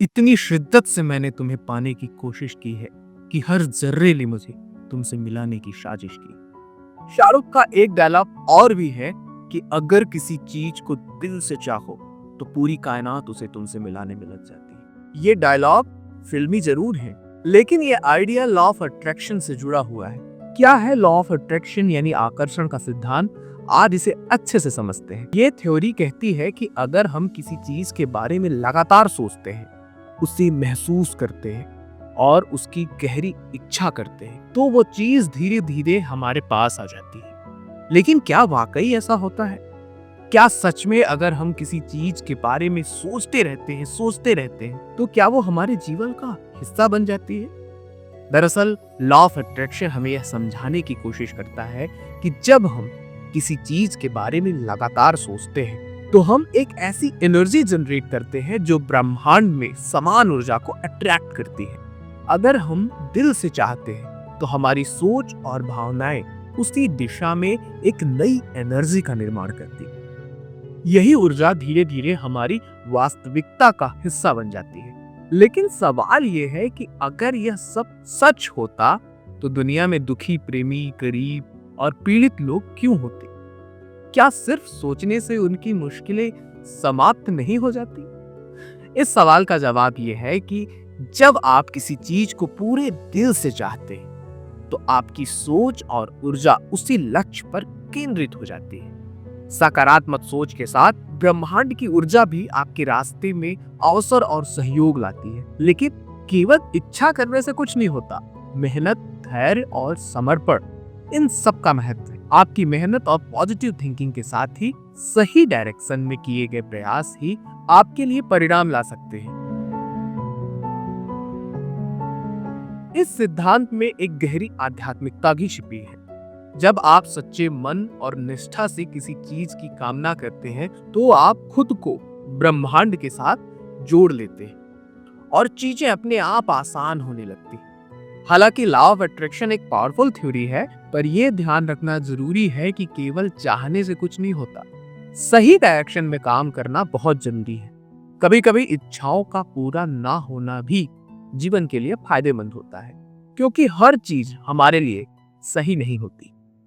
इतनी शिद्दत से मैंने तुम्हें पाने की कोशिश की है कि हर जर्रे ने मुझे तुमसे मिलाने की साजिश की। शाहरुख का एक डायलॉग और भी है कि अगर किसी चीज को दिल से चाहो तो पूरी कायनात उसे तुमसे मिलाने में लग जाती है। ये डायलॉग फिल्मी जरूर है, लेकिन ये आइडिया लॉ ऑफ अट्रैक्शन से जुड़ा हुआ है। क्या है लॉ ऑफ अट्रैक्शन यानी आकर्षण का सिद्धांत? आज इसे अच्छे से समझते हैं। ये थ्योरी कहती है कि अगर हम किसी चीज के बारे में लगातार सोचते हैं, उसे महसूस करते हैं और उसकी गहरी इच्छा करते हैं, तो वो चीज धीरे धीरे हमारे पास आ जाती है। लेकिन क्या वाकई ऐसा होता है? क्या सच में अगर हम किसी चीज के बारे में सोचते रहते हैं, तो क्या वो हमारे जीवन का हिस्सा बन जाती है? दरअसल लॉ ऑफ अट्रैक्शन हमें यह समझाने की कोशिश करता है कि जब हम किसी चीज के बारे में लगातार सोचते हैं, तो हम एक ऐसी एनर्जी जनरेट करते हैं जो ब्रह्मांड में समान ऊर्जा को अट्रैक्ट करती है। अगर हम दिल से चाहते हैं, तो हमारी सोच और भावनाएं उसी दिशा में एक नई एनर्जी का निर्माण करती है। यही ऊर्जा धीरे धीरे हमारी वास्तविकता का हिस्सा बन जाती है। लेकिन सवाल यह है कि अगर यह सब सच होता, तो दुनिया में दुखी प्रेमी, गरीब और पीड़ित लोग क्यों होते? क्या सिर्फ सोचने से उनकी मुश्किलें समाप्त नहीं हो जाती? इस सवाल का जवाब यह है कि जब आप किसी चीज को पूरे दिल से चाहते हैं, तो आपकी सोच और ऊर्जा उसी लक्ष्य पर केंद्रित हो जाती है। सकारात्मक सोच के साथ ब्रह्मांड की ऊर्जा भी आपके रास्ते में अवसर और सहयोग लाती है। लेकिन केवल इच्छा करने से कुछ नहीं होता। मेहनत, धैर्य और समर्पण, इन सब का महत्व है। आपकी मेहनत और पॉजिटिव थिंकिंग के साथ ही सही डायरेक्शन में किए गए प्रयास ही आपके लिए परिणाम ला सकते हैं। इस सिद्धांत में एक गहरी आध्यात्मिकता भी छिपी है। जब आप सच्चे मन और निष्ठा से किसी चीज की कामना करते हैं, तो आप खुद को ब्रह्मांड के साथ जोड़ लेते हैं और चीजें अपने आप आसान होने लगती हैं। हालांकि लॉ ऑफ अट्रैक्शन एक पावरफुल थ्योरी है, पर यह ध्यान रखना जरूरी है कि केवल चाहने से कुछ नहीं होता। सही डायरेक्शन में काम करना बहुत जरूरी है। कभी कभी इच्छाओं का पूरा ना होना भी जीवन के लिए फायदेमंद होता है, क्योंकि हर चीज हमारे लिए सही नहीं होती।